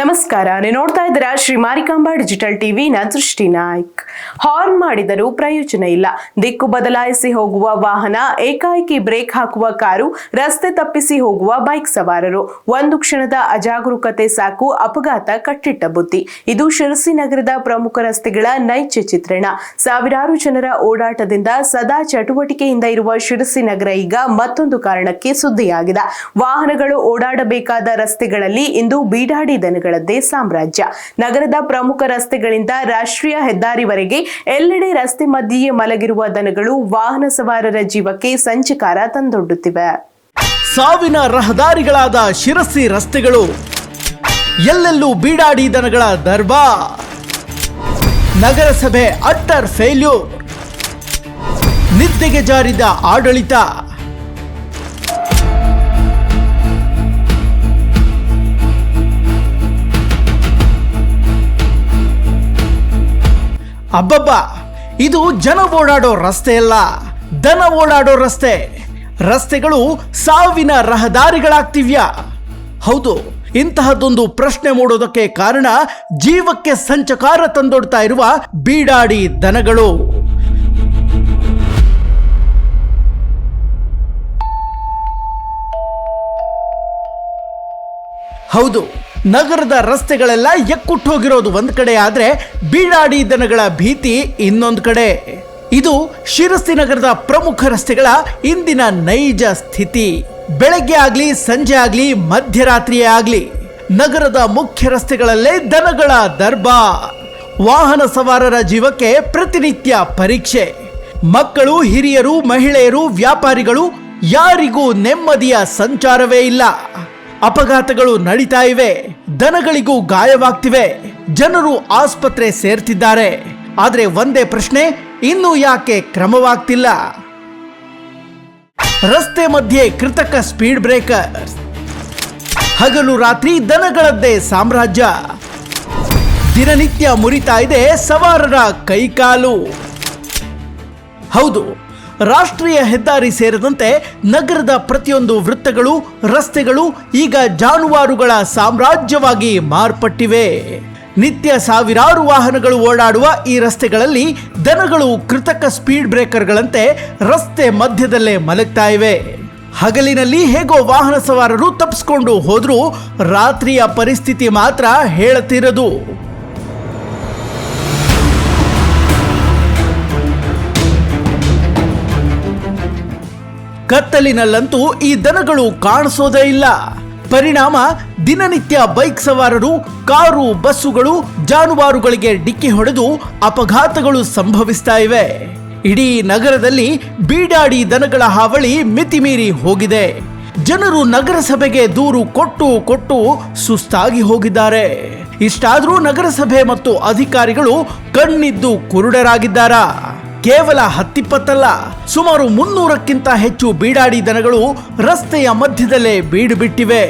ನಮಸ್ಕಾರ, ನೀವು ನೋಡ್ತಾ ಇದ್ದೀರಾ ಶ್ರೀ ಮಾರಿಕಾಂಬಾ ಡಿಜಿಟಲ್ ಟಿವಿ. ನಾನು ಸೃಷ್ಟಿ ನಾಯ್ಕ್. ಹಾರ್ನ್ ಮಾಡಿದರೂ ಪ್ರಯೋಜನ ಇಲ್ಲ. ದಿಕ್ಕು ಬದಲಾಯಿಸಿ ಹೋಗುವ ವಾಹನ, ಏಕಾಏಕಿ ಬ್ರೇಕ್ ಹಾಕುವ ಕಾರು, ರಸ್ತೆ ತಪ್ಪಿಸಿ ಹೋಗುವ ಬೈಕ್ ಸವಾರರು. ಒಂದು ಕ್ಷಣದ ಅಜಾಗರೂಕತೆ ಸಾಕು ಅಪಘಾತ ಕಟ್ಟಿಟ್ಟ ಬುತ್ತಿ. ಇದು ಶಿರಸಿ ನಗರದ ಪ್ರಮುಖ ರಸ್ತೆಗಳ ನೈಜ ಚಿತ್ರಣ. ಸಾವಿರಾರು ಜನರ ಓಡಾಟದಿಂದ ಸದಾ ಚಟುವಟಿಕೆಯಿಂದ ಇರುವ ಶಿರಸಿ ನಗರ ಈಗ ಮತ್ತೊಂದು ಕಾರಣಕ್ಕೆ ಸುದ್ದಿಯಾಗಿದೆ. ವಾಹನಗಳು ಓಡಾಡಬೇಕಾದ ರಸ್ತೆಗಳಲ್ಲಿ ಇಂದು ಬೀಡಾಡಿ ದನಗಳದ್ದೇ ಸಾಮ್ರಾಜ್ಯ. ನಗರದ ಪ್ರಮುಖ ರಸ್ತೆಗಳಿಂದ ರಾಷ್ಟ್ರೀಯ ಹೆದ್ದಾರಿವರೆಗೆ ಎಲ್ಲೆಡೆ ರಸ್ತೆ ಮಧ್ಯೆಯೇ ಮಲಗಿರುವ ದನಗಳು ವಾಹನ ಸವಾರರ ಜೀವಕ್ಕೆ ಸಂಚಕಾರ ತಂದೊಡ್ಡುತ್ತಿವೆ. ಸಾವಿನ ರಹದಾರಿಗಳಾದ ಶಿರಸಿ ರಸ್ತೆಗಳು, ಎಲ್ಲೆಲ್ಲೂ ಬೀಡಾಡಿ ದನಗಳ ದರ್ಬಾರ್. ನಗರಸಭೆ ಅಟ್ಟರ್ ಫೇಲ್ಯೂರ್. ನಿದ್ದೆಗೆ ಜಾರಿದ ಆಡಳಿತ. ಅಬ್ಬಬ್ಬ, ಇದು ಜನ ಓಡಾಡೋ ರಸ್ತೆ ಅಲ್ಲ, ದನ ಓಡಾಡೋ ರಸ್ತೆ. ರಸ್ತೆಗಳು ಸಾವಿನ ರಹದಾರಿಗಳಾಗ್ತಿವ್ಯಾ? ಹೌದು, ಇಂತಹದ್ದೊಂದು ಪ್ರಶ್ನೆ ಮೂಡೋದಕ್ಕೆ ಕಾರಣ ಜೀವಕ್ಕೆ ಸಂಚಕಾರ ತಂದೊಡ್ತಾ ಇರುವ ಬೀಡಾಡಿ ದನಗಳು. ಹೌದು, ನಗರದ ರಸ್ತೆಗಳೆಲ್ಲ ಎಕ್ಕುಟ್ಟೋಗಿರೋದು ಒಂದ್ ಕಡೆ ಆದ್ರೆ ಬೀಡಾಡಿ ದನಗಳ ಭೀತಿ ಇನ್ನೊಂದು ಕಡೆ. ಇದು ಶಿರಸಿ ನಗರದ ಪ್ರಮುಖ ರಸ್ತೆಗಳ ಇಂದಿನ ನೈಜ ಸ್ಥಿತಿ. ಬೆಳಗ್ಗೆ ಆಗ್ಲಿ, ಸಂಜೆ ಆಗ್ಲಿ, ಮಧ್ಯರಾತ್ರಿಯೇ ಆಗ್ಲಿ, ನಗರದ ಮುಖ್ಯ ರಸ್ತೆಗಳಲ್ಲೇ ದನಗಳ ದರ್ಬಾರ್. ವಾಹನ ಸವಾರರ ಜೀವಕ್ಕೆ ಪ್ರತಿನಿತ್ಯ ಪರೀಕ್ಷೆ. ಮಕ್ಕಳು, ಹಿರಿಯರು, ಮಹಿಳೆಯರು, ವ್ಯಾಪಾರಿಗಳು, ಯಾರಿಗೂ ನೆಮ್ಮದಿಯ ಸಂಚಾರವೇ ಇಲ್ಲ. ಅಪಘಾತಗಳು ನಡೀತಾ ಇವೆ, ದನಗಳಿಗೂ ಗಾಯವಾಗ್ತಿವೆ, ಜನರು ಆಸ್ಪತ್ರೆ ಸೇರ್ತಿದ್ದಾರೆ. ಆದ್ರೆ ಒಂದೇ ಪ್ರಶ್ನೆ, ಇನ್ನೂ ಯಾಕೆ ಕ್ರಮವಾಗ್ತಿಲ್ಲ? ರಸ್ತೆ ಮಧ್ಯೆ ಕೃತಕ ಸ್ಪೀಡ್ ಬ್ರೇಕರ್. ಹಗಲು ರಾತ್ರಿ ದನಗಳದ್ದೇ ಸಾಮ್ರಾಜ್ಯ. ದಿನನಿತ್ಯ ಮುರಿತಾ ಇದೆ ಸವಾರರ ಕೈಕಾಲು. ಹೌದು, ರಾಷ್ಟ್ರೀಯ ಹೆದ್ದಾರಿ ಸೇರಿದಂತೆ ನಗರದ ಪ್ರತಿಯೊಂದು ವೃತ್ತಗಳು, ರಸ್ತೆಗಳು ಈಗ ಜಾನುವಾರುಗಳ ಸಾಮ್ರಾಜ್ಯವಾಗಿ ಮಾರ್ಪಟ್ಟಿವೆ. ನಿತ್ಯ ಸಾವಿರಾರು ವಾಹನಗಳು ಓಡಾಡುವ ಈ ರಸ್ತೆಗಳಲ್ಲಿ ದನಗಳು ಕೃತಕ ಸ್ಪೀಡ್ ಬ್ರೇಕರ್ಗಳಂತೆ ರಸ್ತೆ ಮಧ್ಯದಲ್ಲೇ ಮಲಗ್ತಾ ಇವೆ. ಹಗಲಿನಲ್ಲಿ ಹೇಗೋ ವಾಹನ ಸವಾರರು ತಪ್ಪಿಸ್ಕೊಂಡು ಹೋದ್ರೂ ರಾತ್ರಿಯ ಪರಿಸ್ಥಿತಿ ಮಾತ್ರ ಹೇಳತಿರದು. ಕತ್ತಲಿನಲ್ಲಂತೂ ಈ ದನಗಳು ಕಾಣಿಸೋದೇ ಇಲ್ಲ. ಪರಿಣಾಮ, ದಿನನಿತ್ಯ ಬೈಕ್ ಸವಾರರು, ಕಾರು, ಬಸ್ಸುಗಳು ಜಾನುವಾರುಗಳಿಗೆ ಡಿಕ್ಕಿ ಹೊಡೆದು ಅಪಘಾತಗಳು ಸಂಭವಿಸ್ತಾ ಇವೆ. ಇಡೀ ನಗರದಲ್ಲಿ ಬೀಡಾಡಿ ದನಗಳ ಹಾವಳಿ ಮಿತಿಮೀರಿ ಹೋಗಿದೆ. ಜನರು ನಗರಸಭೆಗೆ ದೂರು ಕೊಟ್ಟು ಕೊಟ್ಟು ಸುಸ್ತಾಗಿ ಹೋಗಿದ್ದಾರೆ. ಇಷ್ಟಾದ್ರೂ ನಗರಸಭೆ ಮತ್ತು ಅಧಿಕಾರಿಗಳು ಕಣ್ಣಿದ್ದು ಕುರುಡರಾಗಿದ್ದಾರಾ? ಕೇವಲ 10-20 ಸುಮಾರು 300ಕ್ಕಿಂತ ಹೆಚ್ಚು ಬೀಡಾಡಿ ದನಗಳು ರಸ್ತೆಯ ಮಧ್ಯದಲ್ಲೇ ಬೀಡು ಬಿಟ್ಟಿವೆ.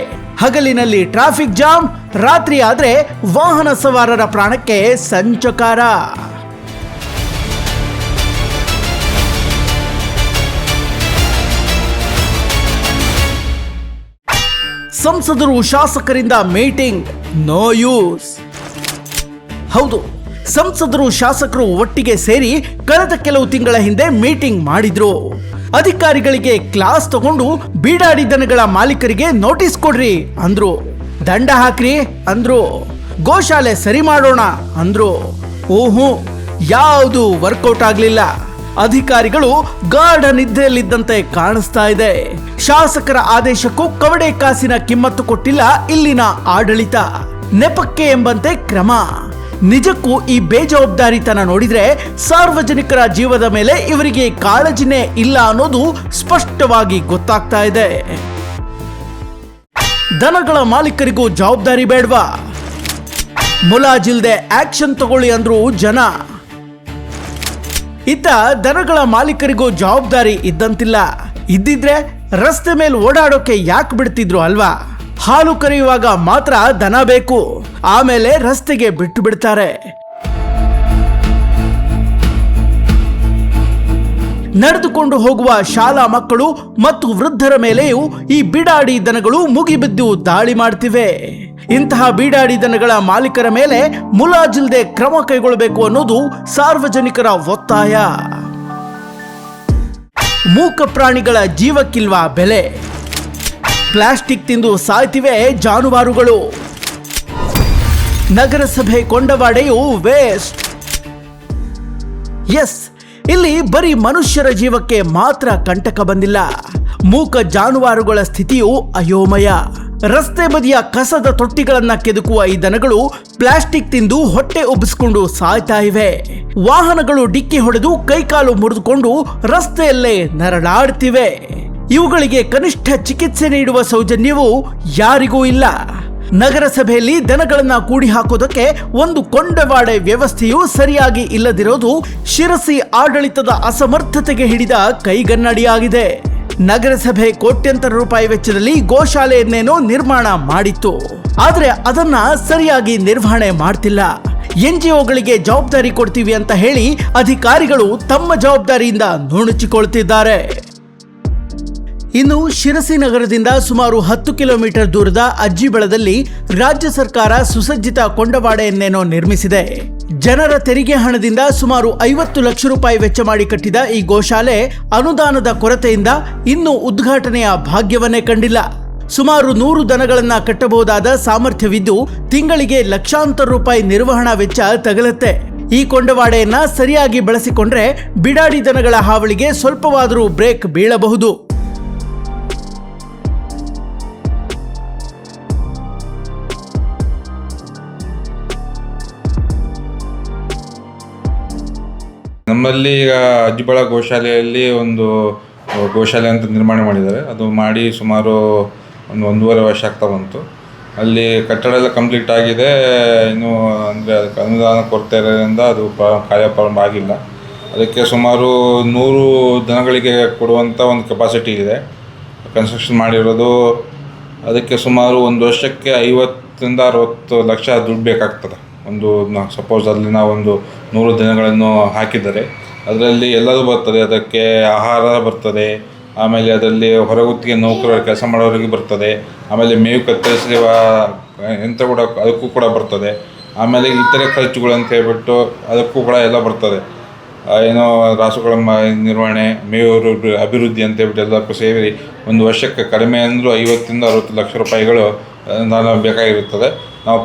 ಹಗಲಿನಲ್ಲಿ ಟ್ರಾಫಿಕ್ ಜಾಮ್, ರಾತ್ರಿ ಆದ್ರೆ ವಾಹನ ಸವಾರರ ಪ್ರಾಣಕ್ಕೆ ಸಂಚಕಾರ. ಸಂಸದರು, ಶಾಸಕರಿಂದ ಮೀಟಿಂಗ್, ನೋ ಯೂಸ್. ಹೌದು, ಸಂಸದರು, ಶಾಸಕರು ಒಟ್ಟಿಗೆ ಸೇರಿ ಕಳೆದ ಕೆಲವು ತಿಂಗಳ ಹಿಂದೆ ಮೀಟಿಂಗ್ ಮಾಡಿದ್ರು. ಅಧಿಕಾರಿಗಳಿಗೆ ಕ್ಲಾಸ್ ತಗೊಂಡು ಬೀಡಾಡಿ ದನಗಳ ಮಾಲೀಕರಿಗೆ ನೋಟಿಸ್ ಕೊಡ್ರಿ ಅಂದ್ರು, ದಂಡ ಹಾಕ್ರಿ ಅಂದ್ರು, ಗೋಶಾಲೆ ಸರಿ ಮಾಡೋಣ ಅಂದ್ರು. ಓಹೋ, ಯಾವುದು ವರ್ಕೌಟ್ ಆಗ್ಲಿಲ್ಲ. ಅಧಿಕಾರಿಗಳು ಗಾಢ ನಿದ್ರೆಯಲ್ಲಿದ್ದಂತೆ ಕಾಣಿಸ್ತಾ ಇದೆ. ಶಾಸಕರ ಆದೇಶಕ್ಕೂ ಕವಡೆ ಕಾಸಿನ ಕಿಮ್ಮತ್ತು ಕೊಟ್ಟಿಲ್ಲ ಇಲ್ಲಿನ ಆಡಳಿತ. ನೆಪಕ್ಕೆ ಎಂಬಂತೆ ಕ್ರಮ. ನಿಜಕ್ಕೂ ಈ ಬೇಜವಾಬ್ದಾರಿತನ ನೋಡಿದ್ರೆ ಸಾರ್ವಜನಿಕರ ಜೀವದ ಮೇಲೆ ಇವರಿಗೆ ಕಾಳಜಿನೇ ಇಲ್ಲ ಅನ್ನೋದು ಸ್ಪಷ್ಟವಾಗಿ ಗೊತ್ತಾಗ್ತಾ ಇದೆ. ದನಗಳ ಮಾಲೀಕರಿಗೂ ಜವಾಬ್ದಾರಿ ಬೇಡ್ವಾ? ಮುಲಾಜಿಲ್ದೆ ಆಕ್ಷನ್ ತಗೊಳ್ಳಿ ಅಂದ್ರು ಜನ. ಇತ್ತ ದನಗಳ ಮಾಲೀಕರಿಗೂ ಜವಾಬ್ದಾರಿ ಇದ್ದಂತಿಲ್ಲ. ಇದ್ದಿದ್ರೆ ರಸ್ತೆ ಮೇಲೆ ಓಡಾಡೋಕೆ ಯಾಕೆ ಬಿಡ್ತಿದ್ರು ಅಲ್ವಾ? ಹಾಲು ಕರೆಯುವಾಗ ಮಾತ್ರ ದನ ಬೇಕು, ಆಮೇಲೆ ರಸ್ತೆಗೆ ಬಿಟ್ಟು ಬಿಡ್ತಾರೆ. ನಡೆದುಕೊಂಡು ಹೋಗುವ ಶಾಲಾ ಮಕ್ಕಳು ಮತ್ತು ವೃದ್ಧರ ಮೇಲೆಯೂ ಈ ಬಿಡಾಡಿ ದನಗಳು ಮುಗಿಬಿದ್ದು ದಾಳಿ ಮಾಡ್ತಿವೆ. ಇಂತಹ ಬೀಡಾಡಿ ದನಗಳ ಮಾಲೀಕರ ಮೇಲೆ ಮುಲಾಜಿಲ್ಲದೆ ಕ್ರಮ ಕೈಗೊಳ್ಳಬೇಕು ಅನ್ನೋದು ಸಾರ್ವಜನಿಕರ ಒತ್ತಾಯ. ಮೂಕ ಪ್ರಾಣಿಗಳ ಜೀವಕ್ಕಿಲ್ವಾ ಬೆಲೆ? ಪ್ಲಾಸ್ಟಿಕ್ ತಿಂದು ಸಾಯ್ತಿವೆ ಜಾನುವಾರುಗಳು. ನಗರಸಭೆ ಕೊಂಡವಾಡೆಯು ವೇಸ್ಟ್. ಎಸ್, ಇಲ್ಲಿ ಬರೀ ಮನುಷ್ಯರ ಜೀವಕ್ಕೆ ಮಾತ್ರ ಕಂಟಕ ಬಂದಿಲ್ಲ, ಮೂಕ ಜಾನುವಾರುಗಳ ಸ್ಥಿತಿಯು ಅಯೋಮಯ. ರಸ್ತೆ ಬದಿಯ ಕಸದ ತೊಟ್ಟಿಗಳನ್ನ ಕೆದಕುವ ಈ ದನಗಳು ಪ್ಲಾಸ್ಟಿಕ್ ತಿಂದು ಹೊಟ್ಟೆ ಉಬ್ಬಿಸಿಕೊಂಡು ಸಾಯ್ತಾ ಇವೆ. ವಾಹನಗಳು ಡಿಕ್ಕಿ ಹೊಡೆದು ಕೈಕಾಲು ಮುರಿದುಕೊಂಡು ರಸ್ತೆಯಲ್ಲೇ ನರಳಾಡ್ತಿವೆ. ಇವುಗಳಿಗೆ ಕನಿಷ್ಠ ಚಿಕಿತ್ಸೆ ನೀಡುವ ಸೌಜನ್ಯವೂ ಯಾರಿಗೂ ಇಲ್ಲ. ನಗರಸಭೆಯಲ್ಲಿ ದನಗಳನ್ನ ಕೂಡಿ ಹಾಕೋದಕ್ಕೆ ಒಂದು ಕೊಂಡವಾಡೆ ವ್ಯವಸ್ಥೆಯೂ ಸರಿಯಾಗಿ ಇಲ್ಲದಿರೋದು ಶಿರಸಿ ಆಡಳಿತದ ಅಸಮರ್ಥತೆಗೆ ಹಿಡಿದ ಕೈಗನ್ನಡಿಯಾಗಿದೆ. ನಗರಸಭೆ ಕೋಟ್ಯಂತರ ರೂಪಾಯಿ ವೆಚ್ಚದಲ್ಲಿ ಗೋಶಾಲೆಯನ್ನೇನೋ ನಿರ್ಮಾಣ ಮಾಡಿತ್ತು, ಆದ್ರೆ ಅದನ್ನ ಸರಿಯಾಗಿ ನಿರ್ವಹಣೆ ಮಾಡ್ತಿಲ್ಲ. ಎನ್ಜಿಒಗಳಿಗೆ ಜವಾಬ್ದಾರಿ ಕೊಡ್ತೀವಿ ಅಂತ ಹೇಳಿ ಅಧಿಕಾರಿಗಳು ತಮ್ಮ ಜವಾಬ್ದಾರಿಯಿಂದ ನುಣುಚಿಕೊಳ್ತಿದ್ದಾರೆ. ಇನ್ನು ಶಿರಸಿ ನಗರದಿಂದ ಸುಮಾರು 10 ಕಿಲೋಮೀಟರ್ ದೂರದ ಅಜ್ಜಿಬಳದಲ್ಲಿ ರಾಜ್ಯ ಸರ್ಕಾರ ಸುಸಜ್ಜಿತ ಕೊಂಡವಾಡೆಯನ್ನೇನೋ ನಿರ್ಮಿಸಿದೆ. ಜನರ ತೆರಿಗೆ ಹಣದಿಂದ ಸುಮಾರು 50 ಲಕ್ಷ ರೂಪಾಯಿ ವೆಚ್ಚ ಮಾಡಿ ಕಟ್ಟಿದ ಈ ಗೋಶಾಲೆ ಅನುದಾನದ ಕೊರತೆಯಿಂದ ಇನ್ನೂ ಉದ್ಘಾಟನೆಯ ಭಾಗ್ಯವನ್ನೇ ಕಂಡಿಲ್ಲ. ಸುಮಾರು 100 ದನಗಳನ್ನ ಕಟ್ಟಬಹುದಾದ ಸಾಮರ್ಥ್ಯವಿದ್ದು ತಿಂಗಳಿಗೆ ಲಕ್ಷಾಂತರ ರೂಪಾಯಿ ನಿರ್ವಹಣಾ ವೆಚ್ಚ ತಗಲುತ್ತೆ. ಈ ಕೊಂಡವಾಡೆಯನ್ನ ಸರಿಯಾಗಿ ಬಳಸಿಕೊಂಡ್ರೆ ಬಿಡಾಡಿ ದನಗಳ ಹಾವಳಿಗೆ ಸ್ವಲ್ಪವಾದರೂ ಬ್ರೇಕ್ ಬೀಳಬಹುದು. ನಮ್ಮಲ್ಲಿ ಈಗ ಅಜ್ಜಿಬಳ ಗೋಶಾಲೆಯಲ್ಲಿ ಒಂದು ಗೋಶಾಲೆ ಅಂತ ನಿರ್ಮಾಣ ಮಾಡಿದ್ದಾರೆ. ಅದು ಮಾಡಿ ಸುಮಾರು 1.5 ವರ್ಷ ಆಗ್ತಾ ಬಂತು. ಅಲ್ಲಿ ಕಟ್ಟಡ ಎಲ್ಲ ಕಂಪ್ಲೀಟ್ ಆಗಿದೆ. ಇನ್ನು ಅಂದರೆ ಅದಕ್ಕೆ ಅನುದಾನ ಕೊರತೆ ಇರೋದ್ರಿಂದ ಅದು ಕಾರ್ಯಪ್ರಾರಂಭ ಆಗಿಲ್ಲ. ಅದಕ್ಕೆ ಸುಮಾರು 100 ದನಗಳಿಗೆ ಕೊಡುವಂಥ ಒಂದು ಕೆಪಾಸಿಟಿ ಇದೆ ಕನ್ಸ್ಟ್ರಕ್ಷನ್ ಮಾಡಿರೋದು. ಅದಕ್ಕೆ ಸುಮಾರು ಒಂದು ವರ್ಷಕ್ಕೆ 50ರಿಂದ 60 ಲಕ್ಷ ದುಡ್ಡು ಬೇಕಾಗ್ತದೆ. ಸಪೋಸ್ ಅಲ್ಲಿ ನಾವೊಂದು 100 ದಿನಗಳನ್ನು ಹಾಕಿದರೆ ಅದರಲ್ಲಿ ಎಲ್ಲದೂ ಬರ್ತದೆ. ಅದಕ್ಕೆ ಆಹಾರ ಬರ್ತದೆ, ಆಮೇಲೆ ಅದರಲ್ಲಿ ಹೊರಗುತ್ತಿಗೆ ನೌಕರರು ಕೆಲಸ ಮಾಡೋರಿಗೆ ಬರ್ತದೆ, ಆಮೇಲೆ ಮೇವು ಕತ್ತರಿಸುವ ಯಂತ್ರ ಕೂಡ ಅದಕ್ಕೂ ಕೂಡ ಬರ್ತದೆ, ಆಮೇಲೆ ಇತರೆ ಖರ್ಚುಗಳು ಅಂತ ಹೇಳ್ಬಿಟ್ಟು ಅದಕ್ಕೂ ಕೂಡ ಎಲ್ಲ ಬರ್ತದೆ. ಏನೋ ರಾಸುಗಳ ನಿರ್ವಹಣೆ, ಮೇವು ಅಭಿವೃದ್ಧಿ ಅಂತ ಹೇಳ್ಬಿಟ್ಟು ಎಲ್ಲಕ್ಕೂ ಸೇರಿ ಒಂದು ವರ್ಷಕ್ಕೆ ಕಡಿಮೆ ಅಂದರೂ 50ರಿಂದ 60 ಲಕ್ಷ ರೂಪಾಯಿಗಳು ನಾನು ಬೇಕಾಗಿರುತ್ತದೆ. ನಾವು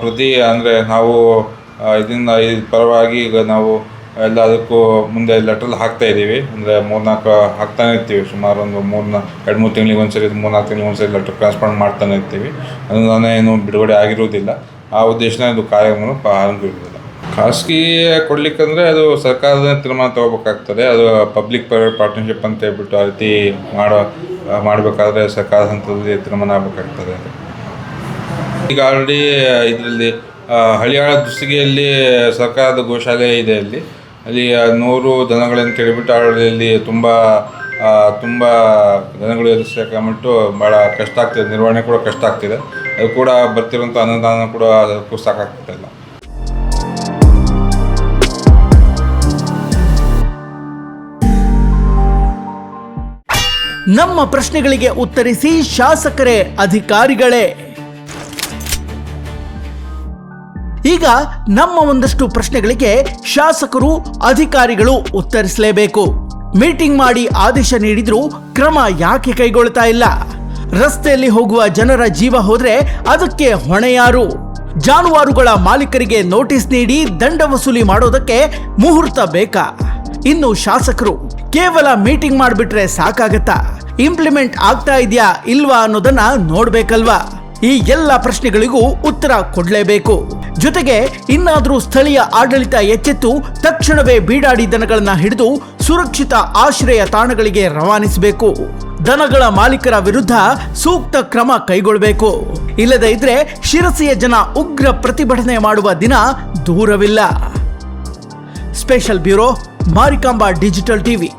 ಇದರಿಂದ ಪರವಾಗಿ ಈಗ ನಾವು ಎಲ್ಲ ಅದಕ್ಕೂ ಮುಂದೆ ಲೆಟ್ರಲ್ಲಿ ಹಾಕ್ತಾ ಇದ್ದೀವಿ. ಅಂದರೆ 3-4 ಹಾಕ್ತಾನೆ ಇರ್ತೀವಿ. ಸುಮಾರು ಒಂದು 2-3 ತಿಂಗಳಿಗೆ ಒಂದ್ಸರಿ, 3-4 ತಿಂಗಳಿಗೆ ಒಂದ್ಸರಿ ಲೆಟ್ರ್ ಟ್ರಾನ್ಸ್ಫರ್ ಮಾಡ್ತಾನೆ ಇರ್ತೀವಿ. ಅನುದಾನ ಏನು ಬಿಡುಗಡೆ ಆಗಿರುವುದಿಲ್ಲ. ಆ ಉದ್ದೇಶನ ಇದು ಕಾರ್ಯಕ್ರಮ ಆರಂಭಿರುವುದಿಲ್ಲ. ಖಾಸಗಿ ಕೊಡ್ಲಿಕ್ಕಂದರೆ ಅದು ಸರ್ಕಾರದ ತೀರ್ಮಾನ ತಗೋಬೇಕಾಗ್ತದೆ. ಅದು ಪಬ್ಲಿಕ್ ಪ್ರೈವೇಟ್ ಪಾರ್ಟ್ನರ್ಶಿಪ್ ಅಂತ ಹೇಳ್ಬಿಟ್ಟು ಆ ರೀತಿ ಮಾಡಬೇಕಾದ್ರೆ ಸರ್ಕಾರದ ಹಂತದಲ್ಲಿ ತೀರ್ಮಾನ ಆಗಬೇಕಾಗ್ತದೆ. ಈಗ ಆಲ್ರೆಡಿ ಇದರಲ್ಲಿ ಹಳಿಯಾಳ ದುಸ್ತಿಗೆಯಲ್ಲಿ ಸರ್ಕಾರದ ಗೋಶಾಲೆ ಇದೆ. ಅಲ್ಲಿ 100 ದನಗಳಂತ ಹೇಳಿಬಿಟ್ಟು ಆಲ್ರೆಡಿ ತುಂಬ ದನಗಳು ಎದುರಿಸಕೊಂಬಿಟ್ಟು ಭಾಳ ಕಷ್ಟ ಆಗ್ತಿದೆ. ನಿರ್ವಹಣೆ ಕೂಡ ಕಷ್ಟ ಆಗ್ತಿದೆ. ಅದು ಕೂಡ ಬರ್ತಿರೋಂಥ ಅನುದಾನ ಕೂಡ ಅದಕ್ಕೂ ಸಾಕಾಗ್ತಿಲ್ಲ. ನಮ್ಮ ಪ್ರಶ್ನೆಗಳಿಗೆ ಉತ್ತರಿಸಿ ಶಾಸಕರೇ, ಅಧಿಕಾರಿಗಳೇ. ಈಗ ನಮ್ಮ ಒಂದಷ್ಟು ಪ್ರಶ್ನೆಗಳಿಗೆ ಶಾಸಕರು, ಅಧಿಕಾರಿಗಳು ಉತ್ತರಿಸಲೇಬೇಕು. ಮೀಟಿಂಗ್ ಮಾಡಿ ಆದೇಶ ನೀಡಿದ್ರು ಕ್ರಮ ಯಾಕೆ ಕೈಗೊಳ್ತಾ ಇಲ್ಲ? ರಸ್ತೆಯಲ್ಲಿ ಹೋಗುವ ಜನರ ಜೀವ ಹೋದ್ರೆ ಅದಕ್ಕೆ ಹೊಣೆ ಯಾರು? ಜಾನುವಾರುಗಳ ಮಾಲೀಕರಿಗೆ ನೋಟಿಸ್ ನೀಡಿ ದಂಡ ವಸೂಲಿ ಮಾಡೋದಕ್ಕೆ ಮುಹೂರ್ತ ಬೇಕಾ? ಇನ್ನು ಶಾಸಕರು ಕೇವಲ ಮೀಟಿಂಗ್ ಮಾಡಿಬಿಟ್ರೆ ಸಾಕಾಗತ್ತಾ? ಇಂಪ್ಲಿಮೆಂಟ್ ಆಗ್ತಾ ಇದೆಯಾ ಇಲ್ವಾ ಅನ್ನೋದನ್ನ ನೋಡ್ಬೇಕಲ್ವಾ? ಈ ಎಲ್ಲ ಪ್ರಶ್ನೆಗಳಿಗೂ ಉತ್ತರ ಕೊಡ್ಲೇಬೇಕು. ಜೊತೆಗೆ ಇನ್ನಾದ್ರೂ ಸ್ಥಳೀಯ ಆಡಳಿತ ಎಚ್ಚೆತ್ತು ತಕ್ಷಣವೇ ಬೀಡಾಡಿ ದನಗಳನ್ನ ಹಿಡಿದು ಸುರಕ್ಷಿತ ಆಶ್ರಯ ತಾಣಗಳಿಗೆ ರವಾನಿಸಬೇಕು. ದನಗಳ ಮಾಲೀಕರ ವಿರುದ್ಧ ಸೂಕ್ತ ಕ್ರಮ ಕೈಗೊಳ್ಳಬೇಕು. ಇಲ್ಲದೇ ಇದ್ರೆ ಶಿರಸಿಯ ಜನ ಉಗ್ರ ಪ್ರತಿಭಟನೆ ಮಾಡುವ ದಿನ ದೂರವಿಲ್ಲ. Special bureau, Marikamba digital TV.